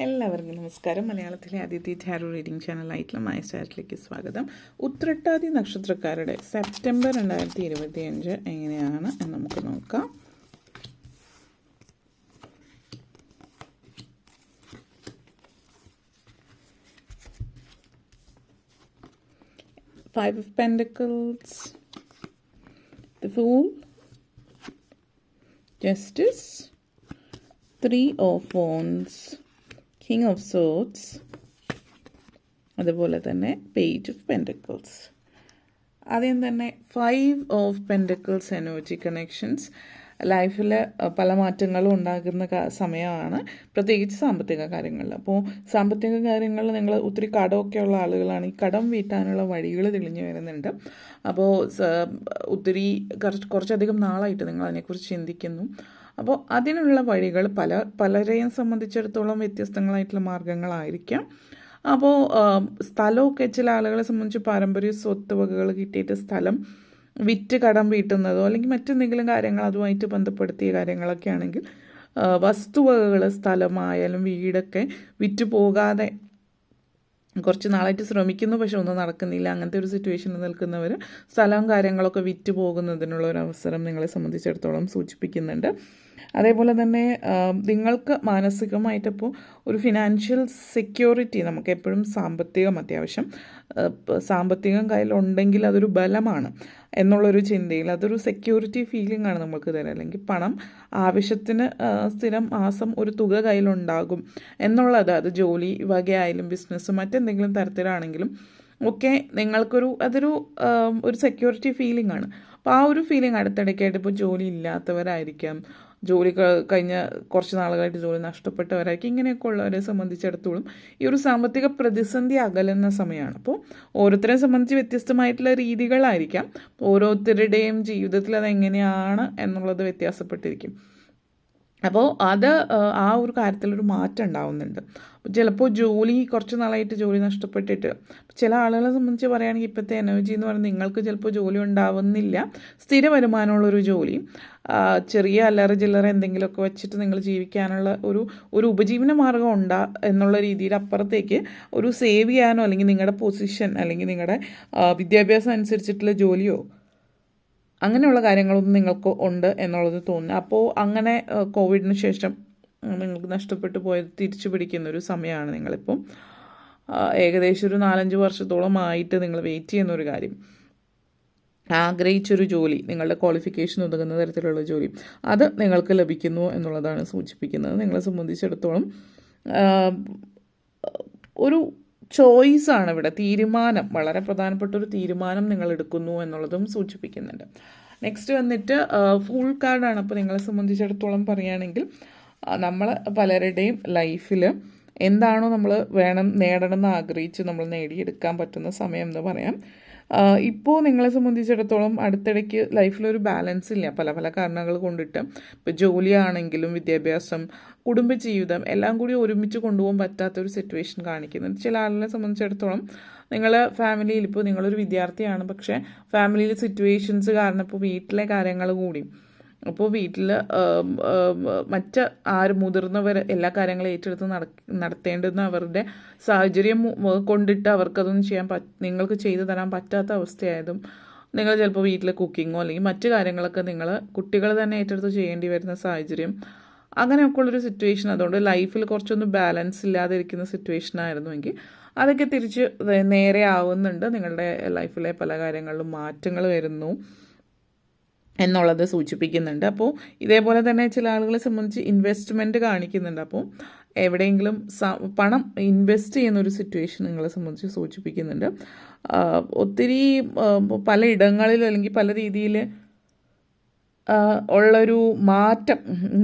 എല്ലാവർക്കും നമസ്കാരം. മലയാളത്തിലെ ആദ്യത്തെ ടാരോ റീഡിംഗ് ചാനലായിട്ടുള്ള മൈ സ്റ്റാറിലേക്ക് സ്വാഗതം. ഉത്രട്ടാതി നക്ഷത്രക്കാരുടെ സെപ്റ്റംബർ 2025 എങ്ങനെയാണ് എന്ന് നമുക്ക് നോക്കാം. Five of Pentacles, the Fool, Justice, Three of Wands, King of Swords, അതുപോലെ തന്നെ പേജ് ഓഫ് പെൻറ്റക്കിൾസ്. ആദ്യം തന്നെ 5 ഓഫ് പെൻറ്റക്കിൾസ് എനർജി കണക്ഷൻസ്. ലൈഫിൽ പല മാറ്റങ്ങളും ഉണ്ടാകുന്ന സമയമാണ്, പ്രത്യേകിച്ച് സാമ്പത്തിക കാര്യങ്ങളിൽ. അപ്പോൾ സാമ്പത്തിക കാര്യങ്ങളിൽ നിങ്ങൾ ഒത്തിരി കടമൊക്കെ ഉള്ള ആളുകളാണ്. ഈ കടം വീട്ടാനുള്ള വഴികൾ തെളിഞ്ഞു വരുന്നുണ്ട്. അപ്പോൾ ഒത്തിരി കുറച്ചധികം നാളായിട്ട് നിങ്ങൾ അതിനെക്കുറിച്ച് ചിന്തിക്കുന്നു. അപ്പോൾ അതിനുള്ള വഴികൾ പലരെയും സംബന്ധിച്ചിടത്തോളം വ്യത്യസ്തങ്ങളായിട്ടുള്ള മാർഗങ്ങളായിരിക്കാം. അപ്പോൾ സ്ഥലമൊക്കെ ചില ആളുകളെ സംബന്ധിച്ച് പാരമ്പര്യ സ്വത്ത് വകകൾ കിട്ടിയിട്ട് സ്ഥലം വിറ്റ് കടം വീട്ടുന്നതോ അല്ലെങ്കിൽ മറ്റെന്തെങ്കിലും കാര്യങ്ങൾ അതുമായിട്ട് ബന്ധപ്പെടുത്തിയ കാര്യങ്ങളൊക്കെ ആണെങ്കിൽ വസ്തുവകകൾ, സ്ഥലമായാലും വീടൊക്കെ വിറ്റ് പോകാതെ കുറച്ച് നാളായിട്ട് ശ്രമിക്കുന്നു, പക്ഷെ ഒന്നും നടക്കുന്നില്ല. അങ്ങനത്തെ ഒരു സിറ്റുവേഷനിൽ നിൽക്കുന്നവർ സ്ഥലവും കാര്യങ്ങളൊക്കെ വിറ്റ് പോകുന്നതിനുള്ള ഒരു അവസരം നിങ്ങളെ സംബന്ധിച്ചിടത്തോളം സൂചിപ്പിക്കുന്നുണ്ട്. അതേപോലെ തന്നെ നിങ്ങൾക്ക് മാനസികമായിട്ടിപ്പോൾ ഒരു ഫിനാൻഷ്യൽ സെക്യൂരിറ്റി, നമുക്ക് എപ്പോഴും സാമ്പത്തികം അത്യാവശ്യം, സാമ്പത്തികം കയ്യിലുണ്ടെങ്കിൽ അതൊരു ബലമാണ് എന്നുള്ളൊരു ചിന്തയിൽ അതൊരു സെക്യൂരിറ്റി ഫീലിംഗ് ആണ് നമുക്ക് തരാം. അല്ലെങ്കിൽ പണം ആവശ്യത്തിന് സ്ഥിരം മാസം ഒരു തുക കയ്യിലുണ്ടാകും എന്നുള്ളത്, അത് ജോലി വകയായാലും ബിസിനസ് മറ്റെന്തെങ്കിലും തരത്തിലാണെങ്കിലും ഒക്കെ അതൊരു സെക്യൂരിറ്റി ഫീലിംഗ് ആണ്. അപ്പോൾ ആ ഒരു ഫീലിംഗ് അടുത്തിടയ്ക്കായിട്ട് ഇപ്പോൾ ജോലി ഇല്ലാത്തവരായിരിക്കാം, ജോലി കഴിഞ്ഞ കുറച്ച് നാളുകളായിട്ട് ജോലി നഷ്ടപ്പെട്ടവരായിരിക്കും. ഇങ്ങനെയൊക്കെ ഉള്ളവരെ സംബന്ധിച്ചിടത്തോളം ഈ ഒരു സാമ്പത്തിക പ്രതിസന്ധി അകലുന്ന സമയമാണ്. അപ്പോൾ ഓരോരുത്തരെ സംബന്ധിച്ച് വ്യത്യസ്തമായിട്ടുള്ള രീതികളായിരിക്കാം. ഓരോരുത്തരുടെയും ജീവിതത്തിൽ അതെങ്ങനെയാണ് എന്നുള്ളത് വ്യത്യാസപ്പെട്ടിരിക്കും. അപ്പോൾ ആ ഒരു കാര്യത്തിലൊരു മാറ്റം ഉണ്ടാവുന്നുണ്ട്. ചിലപ്പോൾ കുറച്ച് നാളായിട്ട് ജോലി നഷ്ടപ്പെട്ടിട്ട് ചില ആളുകളെ സംബന്ധിച്ച് പറയുകയാണെങ്കിൽ ഇപ്പോഴത്തെ എനർജി എന്ന് പറയുന്നത് നിങ്ങൾക്ക് ചിലപ്പോൾ ജോലി ഉണ്ടാവുന്നില്ല, സ്ഥിര വരുമാനമുള്ളൊരു ജോലി, ചെറിയ അല്ലറ ചില്ലറ എന്തെങ്കിലുമൊക്കെ വെച്ചിട്ട് നിങ്ങൾ ജീവിക്കാനുള്ള ഒരു ഉപജീവന മാർഗം എന്നുള്ള രീതിയിൽ അപ്പുറത്തേക്ക് ഒരു സേവ് ചെയ്യാനോ അല്ലെങ്കിൽ നിങ്ങളുടെ പൊസിഷൻ അല്ലെങ്കിൽ നിങ്ങളുടെ വിദ്യാഭ്യാസം അനുസരിച്ചിട്ടുള്ള ജോലിയോ അങ്ങനെയുള്ള കാര്യങ്ങളൊന്നും നിങ്ങൾക്ക് ഉണ്ട് എന്നുള്ളത് തോന്നുന്നു. അപ്പോൾ അങ്ങനെ കോവിഡിന് ശേഷം നിങ്ങൾക്ക് നഷ്ടപ്പെട്ടു പോയത് തിരിച്ചു പിടിക്കുന്ന ഒരു സമയമാണ്. നിങ്ങളിപ്പം ഏകദേശം ഒരു 4-5 വർഷത്തോളമായിട്ട് നിങ്ങൾ വെയിറ്റ് ചെയ്യുന്നൊരു കാര്യം, ആഗ്രഹിച്ചൊരു ജോലി, നിങ്ങളുടെ ക്വാളിഫിക്കേഷൻ ഒതുങ്ങുന്ന തരത്തിലുള്ള ജോലി, അത് നിങ്ങൾക്ക് ലഭിക്കുന്നു എന്നുള്ളതാണ് സൂചിപ്പിക്കുന്നത്. നിങ്ങളെ സംബന്ധിച്ചിടത്തോളം ഒരു ചോയ്സാണ് ഇവിടെ, തീരുമാനം, വളരെ പ്രധാനപ്പെട്ട ഒരു തീരുമാനം നിങ്ങൾ എടുക്കുന്നു എന്നുള്ളതും സൂചിപ്പിക്കുന്നുണ്ട്. നെക്സ്റ്റ് വന്നിട്ട് ഫുൾ കാർഡാണ്. അപ്പോൾ നിങ്ങളെ സംബന്ധിച്ചിടത്തോളം പറയുകയാണെങ്കിൽ നമ്മൾ പലരുടെയും ലൈഫിൽ എന്താണോ നമ്മൾ നേടണമെന്ന് ആഗ്രഹിച്ച് നമ്മൾ നേടിയെടുക്കാൻ പറ്റുന്ന സമയം എന്ന് പറയാം. ഇപ്പോൾ നിങ്ങളെ സംബന്ധിച്ചിടത്തോളം അടുത്തിടയ്ക്ക് ലൈഫിലൊരു ബാലൻസ് ഇല്ല, പല കാരണങ്ങൾ കൊണ്ടിട്ട്. ഇപ്പോൾ ജോലിയാണെങ്കിലും വിദ്യാഭ്യാസം, കുടുംബജീവിതം എല്ലാം കൂടി ഒരുമിച്ച് കൊണ്ടുപോകാൻ പറ്റാത്തൊരു സിറ്റുവേഷൻ കാണിക്കുന്നുണ്ട്. ചില ആളുകളെ സംബന്ധിച്ചിടത്തോളം നിങ്ങൾ ഫാമിലിയിൽ, ഇപ്പോൾ നിങ്ങളൊരു വിദ്യാർത്ഥിയാണ്, പക്ഷേ ഫാമിലിയിൽ സിറ്റുവേഷൻസ് കാരണം ഇപ്പോൾ വീട്ടിലെ കാര്യങ്ങൾ കൂടി, അപ്പോൾ വീട്ടിൽ മുതിർന്നവർ എല്ലാ കാര്യങ്ങളും ഏറ്റെടുത്ത് നടത്തേണ്ടുന്ന അവരുടെ സാഹചര്യം കൊണ്ടിട്ട് അവർക്കതൊന്നും നിങ്ങൾക്ക് ചെയ്തു തരാൻ പറ്റാത്ത അവസ്ഥയായതും, നിങ്ങൾ ചിലപ്പോൾ വീട്ടിൽ കുക്കിങ്ങോ അല്ലെങ്കിൽ മറ്റു കാര്യങ്ങളൊക്കെ കുട്ടികൾ തന്നെ ഏറ്റെടുത്ത് ചെയ്യേണ്ടി വരുന്ന സാഹചര്യം, അങ്ങനെയൊക്കെ ഉള്ളൊരു സിറ്റുവേഷൻ. അതുകൊണ്ട് ലൈഫിൽ കുറച്ചൊന്നും ബാലൻസ് ഇല്ലാതിരിക്കുന്ന സിറ്റുവേഷൻ ആയിരുന്നുവെങ്കിൽ അതൊക്കെ തിരിച്ച് നേരെ ആവുന്നുണ്ട്. നിങ്ങളുടെ ലൈഫിലെ പല കാര്യങ്ങളിലും മാറ്റങ്ങൾ വരുന്നു എന്നുള്ളത് സൂചിപ്പിക്കുന്നുണ്ട്. അപ്പോൾ ഇതേപോലെ തന്നെ ചില ആളുകളെ സംബന്ധിച്ച് ഇൻവെസ്റ്റ്മെൻറ്റ് കാണിക്കുന്നുണ്ട്. അപ്പോൾ എവിടെയെങ്കിലും പണം ഇൻവെസ്റ്റ് ചെയ്യുന്നൊരു സിറ്റുവേഷൻ നിങ്ങളെ സംബന്ധിച്ച് സൂചിപ്പിക്കുന്നുണ്ട്. ഒത്തിരി പല ഇടങ്ങളിലും അല്ലെങ്കിൽ പല രീതിയിൽ ഉള്ളൊരു മാറ്റം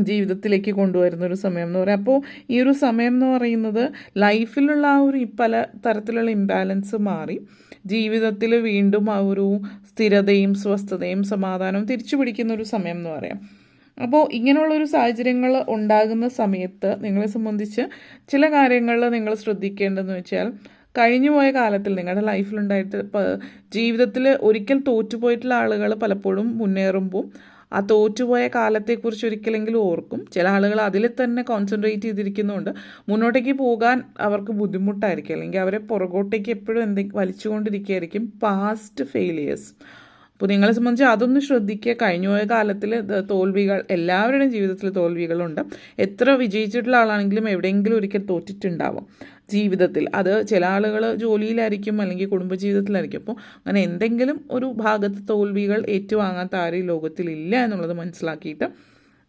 ജീവിതത്തിലേക്ക് കൊണ്ടുവരുന്നൊരു സമയം എന്ന് പറയാം. അപ്പോൾ ഈ ഒരു സമയം എന്ന് പറയുന്നത് ലൈഫിലുള്ള പല തരത്തിലുള്ള ഇംബാലൻസ് മാറി ജീവിതത്തിൽ വീണ്ടും ആ ഒരു സ്ഥിരതയും സ്വസ്ഥതയും സമാധാനവും തിരിച്ചു പിടിക്കുന്ന ഒരു സമയം എന്ന് പറയാം. അപ്പോൾ ഇങ്ങനെയുള്ളൊരു സാഹചര്യങ്ങൾ ഉണ്ടാകുന്ന സമയത്ത് നിങ്ങളെ സംബന്ധിച്ച് ചില കാര്യങ്ങളിൽ നിങ്ങൾ ശ്രദ്ധിക്കേണ്ടതെന്ന് വെച്ചാൽ, കഴിഞ്ഞുപോയ കാലത്തിൽ നിങ്ങളുടെ ലൈഫിലുണ്ടായിട്ട് ജീവിതത്തിൽ ഒരിക്കൽ തോറ്റുപോയിട്ടുള്ള ആളുകൾ പലപ്പോഴും മുന്നേറുമ്പോൾ ആ തോറ്റുപോയ കാലത്തെക്കുറിച്ച് ഒരിക്കലെങ്കിലും ഓർക്കും. ചില ആളുകൾ അതിൽ തന്നെ കോൺസെൻട്രേറ്റ് ചെയ്തിരിക്കുന്നതുകൊണ്ട് മുന്നോട്ടേക്ക് പോകാൻ അവർക്ക് ബുദ്ധിമുട്ടായിരിക്കും, അല്ലെങ്കിൽ അവരെ പുറകോട്ടേക്ക് എപ്പോഴും വലിച്ചുകൊണ്ടിരിക്കുകയായിരിക്കും പാസ്റ്റ് ഫെയിലിയേഴ്സ്. അപ്പോൾ നിങ്ങളെ സംബന്ധിച്ച് അതൊന്ന് ശ്രദ്ധിക്കുക. കഴിഞ്ഞുപോയ കാലത്തിൽ തോൽവികൾ, എല്ലാവരുടെയും ജീവിതത്തിൽ തോൽവികളുണ്ട്. എത്ര വിജയിച്ചിട്ടുള്ള ആളാണെങ്കിലും എവിടെയെങ്കിലും ഒരിക്കൽ തോറ്റിട്ടുണ്ടാവും ജീവിതത്തിൽ. അത് ചില ആളുകൾ ജോലിയിലായിരിക്കും, അല്ലെങ്കിൽ കുടുംബജീവിതത്തിലായിരിക്കും. അപ്പോൾ അങ്ങനെ എന്തെങ്കിലും ഒരു ഭാഗത്ത് തോൽവികൾ ഏറ്റുവാങ്ങാത്ത ആരും ലോകത്തിലില്ല എന്നുള്ളത് മനസ്സിലാക്കിയിട്ട്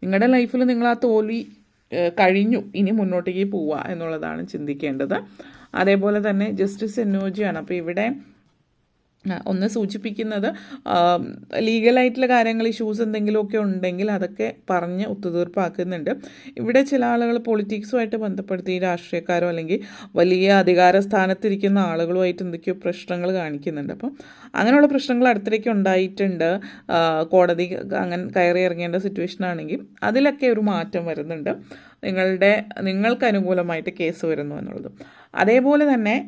നിങ്ങളുടെ ലൈഫിൽ നിങ്ങൾ ആ തോൽവി കഴിഞ്ഞു, ഇനി മുന്നോട്ടേക്ക് പോവുക എന്നുള്ളതാണ് ചിന്തിക്കേണ്ടത്. അതേപോലെ തന്നെ ജസ്റ്റിസ് എനർജിയാണ്. അപ്പോൾ ഇവിടെ ഒന്ന് സൂചിപ്പിക്കുന്നത് ലീഗലായിട്ടുള്ള കാര്യങ്ങൾ, ഇഷ്യൂസ് എന്തെങ്കിലുമൊക്കെ ഉണ്ടെങ്കിൽ അതൊക്കെ പറഞ്ഞ് ഒത്തുതീർപ്പാക്കുന്നുണ്ട്. ഇവിടെ ചില ആളുകൾ പൊളിറ്റിക്സുമായിട്ട് ബന്ധപ്പെടുത്തി രാഷ്ട്രീയക്കാരോ അല്ലെങ്കിൽ വലിയ അധികാര സ്ഥാനത്തിരിക്കുന്ന ആളുകളുമായിട്ട് എന്തൊക്കെയോ പ്രശ്നങ്ങൾ കാണിക്കുന്നുണ്ട്. അപ്പം അങ്ങനെയുള്ള പ്രശ്നങ്ങൾ അടുത്തിടയ്ക്ക് ഉണ്ടായിട്ടുണ്ട്. കോടതി അങ്ങനെ കയറി ഇറങ്ങേണ്ട സിറ്റുവേഷൻ ആണെങ്കിൽ അതിലൊക്കെ ഒരു മാറ്റം വരുന്നുണ്ട്. നിങ്ങൾക്ക് അനുകൂലമായിട്ട് കേസ് വരുന്നു എന്നുള്ളതും. അതേപോലെ തന്നെ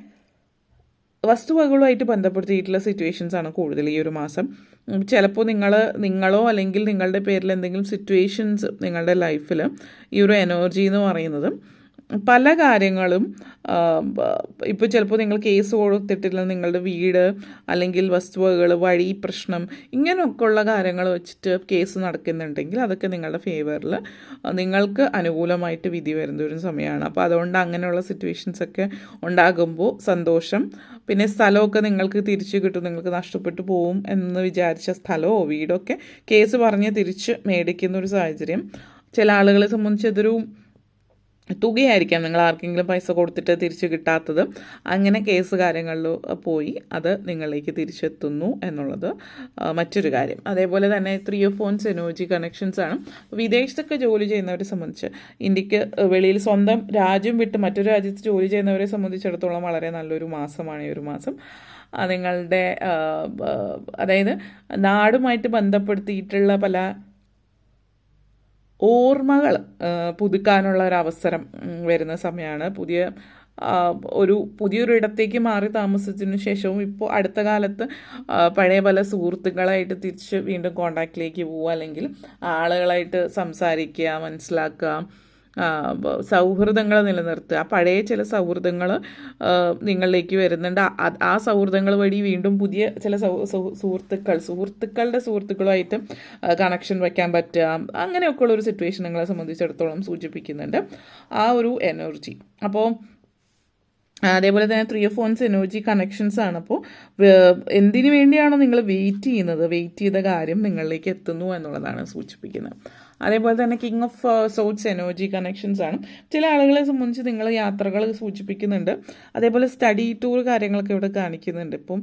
വസ്തുവകകളുമായിട്ട് ബന്ധപ്പെടുത്തിയിട്ടുള്ള സിറ്റുവേഷൻസാണ് കൂടുതൽ ഈ ഒരു മാസം. ചിലപ്പോൾ നിങ്ങളോ അല്ലെങ്കിൽ നിങ്ങളുടെ പേരിൽ എന്തെങ്കിലും സിറ്റുവേഷൻസ് നിങ്ങളുടെ ലൈഫിൽ ഈ ഒരു എനർജി എന്ന് പറയുന്നത് പല കാര്യങ്ങളും, ഇപ്പോൾ ചിലപ്പോൾ നിങ്ങൾ കേസ് കൊടുത്തിട്ടില്ല, നിങ്ങളുടെ വീട് അല്ലെങ്കിൽ വസ്തുവകൾ, വഴി പ്രശ്നം, ഇങ്ങനെയൊക്കെ ഉള്ള കാര്യങ്ങൾ വെച്ചിട്ട് കേസ് നടക്കുന്നുണ്ടെങ്കിൽ അതൊക്കെ നിങ്ങളുടെ ഫേവറിൽ നിങ്ങൾക്ക് അനുകൂലമായിട്ട് വിധി വരുന്ന ഒരു സമയമാണ്. അപ്പോൾ അതുകൊണ്ട് അങ്ങനെയുള്ള സിറ്റുവേഷൻസൊക്കെ ഉണ്ടാകുമ്പോൾ സന്തോഷം. പിന്നെ സ്ഥലമൊക്കെ നിങ്ങൾക്ക് തിരിച്ചു കിട്ടും. നിങ്ങൾക്ക് നഷ്ടപ്പെട്ടു പോവും എന്ന് വിചാരിച്ച സ്ഥലമോ വീടൊക്കെ കേസ് പറഞ്ഞ് തിരിച്ച് മേടിക്കുന്ന ഒരു സാഹചര്യം. ചില ആളുകളെ സംബന്ധിച്ച് അതൊരു തുകയായിരിക്കാം, നിങ്ങൾ ആർക്കെങ്കിലും പൈസ കൊടുത്തിട്ട് തിരിച്ചു കിട്ടാത്തത്. അങ്ങനെ കേസ് കാര്യങ്ങളിൽ പോയി അത് നിങ്ങളിലേക്ക് തിരിച്ചെത്തുന്നു എന്നുള്ളത് മറ്റൊരു കാര്യം. അതേപോലെ തന്നെ 3 of Wands എനർജി കണക്ഷൻസ് ആണ്. വിദേശത്തൊക്കെ ജോലി ചെയ്യുന്നവരെ സംബന്ധിച്ച്, ഇന്ത്യക്ക് വെളിയിൽ സ്വന്തം രാജ്യം വിട്ട് മറ്റൊരു രാജ്യത്ത് ജോലി ചെയ്യുന്നവരെ സംബന്ധിച്ചിടത്തോളം വളരെ നല്ലൊരു മാസമാണ് ഈ ഒരു മാസം. നിങ്ങളുടെ അതായത് നാടുമായിട്ട് ബന്ധപ്പെടുത്തിയിട്ടുള്ള പല ഓർമ്മകൾ പുതുക്കാനുള്ള ഒരു അവസരം വരുന്ന സമയമാണ്. പുതിയൊരു ഇടത്തേക്ക് മാറി താമസത്തിന് ശേഷവും ഇപ്പോൾ അടുത്ത കാലത്ത് പഴയ പല സുഹൃത്തുക്കളായിട്ട് തിരിച്ച് വീണ്ടും കോണ്ടാക്റ്റിലേക്ക് പോവുക, അല്ലെങ്കിൽ ആളുകളായിട്ട് സംസാരിക്കുക, മനസ്സിലാക്കുക, സൗഹൃദങ്ങൾ നിലനിർത്തുക. പഴയ ചില സൗഹൃദങ്ങൾ നിങ്ങളിലേക്ക് വരുന്നുണ്ട്. ആ സൗഹൃദങ്ങൾ വഴി വീണ്ടും പുതിയ ചില സുഹൃത്തുക്കളുടെ സുഹൃത്തുക്കളുമായിട്ട് കണക്ഷൻ വയ്ക്കാൻ പറ്റുക. അങ്ങനെയൊക്കെയുള്ള ഒരു സിറ്റുവേഷൻ നിങ്ങളെ സംബന്ധിച്ചിടത്തോളം സൂചിപ്പിക്കുന്നുണ്ട് ആ ഒരു എനർജി. അപ്പോൾ അതേപോലെ തന്നെ 3 of Wands എനർജി കണക്ഷൻസ് ആണ്. അപ്പോൾ എന്തിനു വേണ്ടിയാണോ നിങ്ങൾ വെയിറ്റ് ചെയ്ത കാര്യം നിങ്ങളിലേക്ക് എത്തുന്നു എന്നുള്ളതാണ് സൂചിപ്പിക്കുന്നത്. അതേപോലെ തന്നെ king of swords energy connections ആണ്. ചില ആളുകളെ സംബന്ധിച്ച് നിങ്ങൾ യാത്രകൾ സൂചിപ്പിക്കുന്നുണ്ട്. അതേപോലെ സ്റ്റഡി ടൂർ കാര്യങ്ങളൊക്കെ ഇവിടെ കാണിക്കുന്നുണ്ട്. ഇപ്പം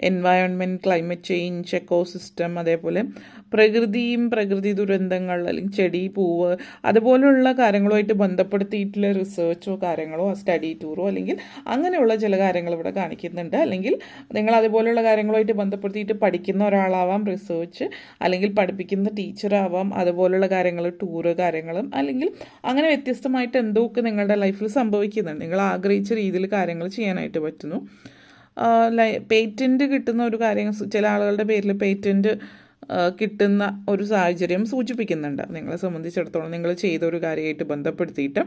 എൻവയോൺമെൻറ്റ്, ക്ലൈമറ്റ് ചേഞ്ച്, എക്കോസിസ്റ്റം, അതേപോലെ പ്രകൃതി ദുരന്തങ്ങൾ, അല്ലെങ്കിൽ ചെടി, പൂവ്, അതുപോലുള്ള കാര്യങ്ങളുമായിട്ട് ബന്ധപ്പെടുത്തിയിട്ടുള്ള റിസർച്ചോ കാര്യങ്ങളോ സ്റ്റഡി ടൂറോ അല്ലെങ്കിൽ അങ്ങനെയുള്ള ചില കാര്യങ്ങൾ ഇവിടെ കാണിക്കുന്നുണ്ട്. അല്ലെങ്കിൽ നിങ്ങൾ അതുപോലുള്ള കാര്യങ്ങളുമായിട്ട് ബന്ധപ്പെടുത്തിയിട്ട് പഠിക്കുന്ന ഒരാളാവാം, റിസർച്ച്, അല്ലെങ്കിൽ പഠിപ്പിക്കുന്ന ടീച്ചറാവാം, അതുപോലുള്ള കാര്യങ്ങൾ, ടൂറ് കാര്യങ്ങളും, അല്ലെങ്കിൽ അങ്ങനെ വ്യത്യസ്തമായിട്ട് എന്തൊക്കെ നിങ്ങളുടെ ലൈഫിൽ സംഭവിക്കുന്നുണ്ട്. നിങ്ങൾ ആഗ്രഹിച്ച രീതിയിൽ കാര്യങ്ങൾ ചെയ്യാനായിട്ട് പറ്റുന്നു. പേറ്റൻറ്റ് കിട്ടുന്ന ഒരു കാര്യം, ചില ആളുകളുടെ പേരിൽ പേറ്റൻറ്റ് കിട്ടുന്ന ഒരു സാഹചര്യം സൂചിപ്പിക്കുന്നുണ്ട്. നിങ്ങളെ സംബന്ധിച്ചിടത്തോളം നിങ്ങൾ ചെയ്ത ഒരു കാര്യമായിട്ട് ബന്ധപ്പെടുത്തിയിട്ട്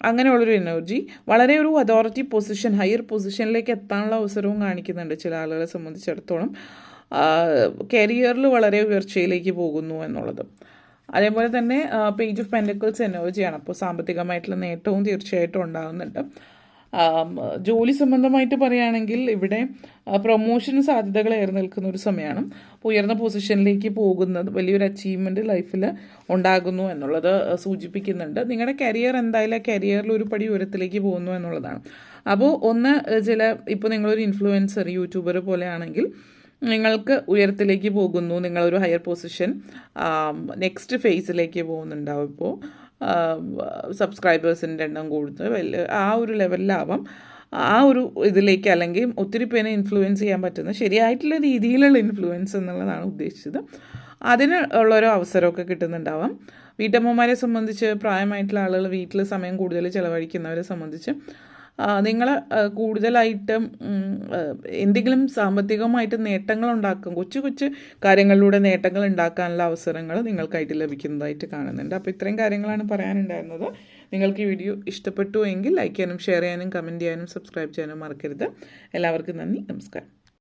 അങ്ങനെയുള്ളൊരു എനർജി. വളരെ ഒരു അതോറിറ്റി പൊസിഷൻ, ഹയർ പൊസിഷനിലേക്ക് എത്താനുള്ള അവസരവും കാണിക്കുന്നുണ്ട് ചില ആളുകളെ സംബന്ധിച്ചിടത്തോളം. കരിയറിൽ വളരെ ഉയർച്ചയിലേക്ക് പോകുന്നു എന്നുള്ളത്. അതേപോലെ തന്നെ പേജ് ഓഫ് പെൻറ്റക്കിൾസ് എനർജിയാണ്. അപ്പോൾ സാമ്പത്തികമായിട്ടുള്ള നേട്ടവും തീർച്ചയായിട്ടും ഉണ്ടാകുന്നുണ്ട്. ജോലി സംബന്ധമായിട്ട് പറയുകയാണെങ്കിൽ ഇവിടെ പ്രൊമോഷൻ സാധ്യതകൾ ഏറി നിൽക്കുന്ന ഒരു സമയമാണ്. ഉയർന്ന പൊസിഷനിലേക്ക് പോകുന്നത്, വലിയൊരു അച്ചീവ്മെൻറ്റ് ലൈഫിൽ ഉണ്ടാകുന്നു എന്നുള്ളത് സൂചിപ്പിക്കുന്നുണ്ട്. നിങ്ങളുടെ കരിയർ എന്തായാലും കരിയറിൽ ഒരു പടി ഉയരത്തിലേക്ക് പോകുന്നു എന്നുള്ളതാണ്. അപ്പോൾ ഇപ്പോൾ നിങ്ങളൊരു ഇൻഫ്ലുവൻസർ, യൂട്യൂബർ പോലെയാണെങ്കിൽ നിങ്ങൾക്ക് ഉയരത്തിലേക്ക് പോകുന്നു, നിങ്ങളൊരു ഹയർ പൊസിഷൻ നെക്സ്റ്റ് ഫേസിലേക്ക് പോകുന്നുണ്ടാവും. ഇപ്പോൾ സബ്സ്ക്രൈബേഴ്സിൻ്റെ എണ്ണം കൂടുതൽ ആ ഒരു ലെവലിലാവാം, ആ ഒരു ഇതിലേക്ക്, അല്ലെങ്കിൽ ഒത്തിരി പേരെ ഇൻഫ്ലുവൻസ് ചെയ്യാൻ പറ്റുന്ന ശരിയായിട്ടുള്ള രീതിയിലുള്ള ഇൻഫ്ലുവൻസ് എന്നുള്ളതാണ് ഉദ്ദേശിച്ചത്. അതിന് ഉള്ളൊരു അവസരമൊക്കെ കിട്ടുന്നുണ്ടാവാം. വീട്ടമ്മമാരെ സംബന്ധിച്ച്, പ്രായമായിട്ടുള്ള ആളുകൾ വീട്ടിൽ സമയം കൂടുതൽ ചിലവഴിക്കുന്നവരെ സംബന്ധിച്ച് നിങ്ങൾ കൂടുതലായിട്ടും എന്തെങ്കിലും സാമ്പത്തികമായിട്ട് നേട്ടങ്ങൾ ഉണ്ടാക്കും, കൊച്ചു കൊച്ചു കാര്യങ്ങളിലൂടെ നേട്ടങ്ങൾ ഉണ്ടാക്കാനുള്ള അവസരങ്ങൾ നിങ്ങൾക്കായിട്ട് ലഭിക്കുന്നതായിട്ട് കാണുന്നുണ്ട്. അപ്പോൾ ഇത്രയും കാര്യങ്ങളാണ് പറയാനുണ്ടായിരുന്നത്. നിങ്ങൾക്ക് ഈ വീഡിയോ ഇഷ്ടപ്പെട്ടു എങ്കിൽ ലൈക്ക് ചെയ്യാനും ഷെയർ ചെയ്യാനും കമൻറ്റ് ചെയ്യാനും സബ്സ്ക്രൈബ് ചെയ്യാനും മറക്കരുത്. എല്ലാവർക്കും നന്ദി, നമസ്കാരം.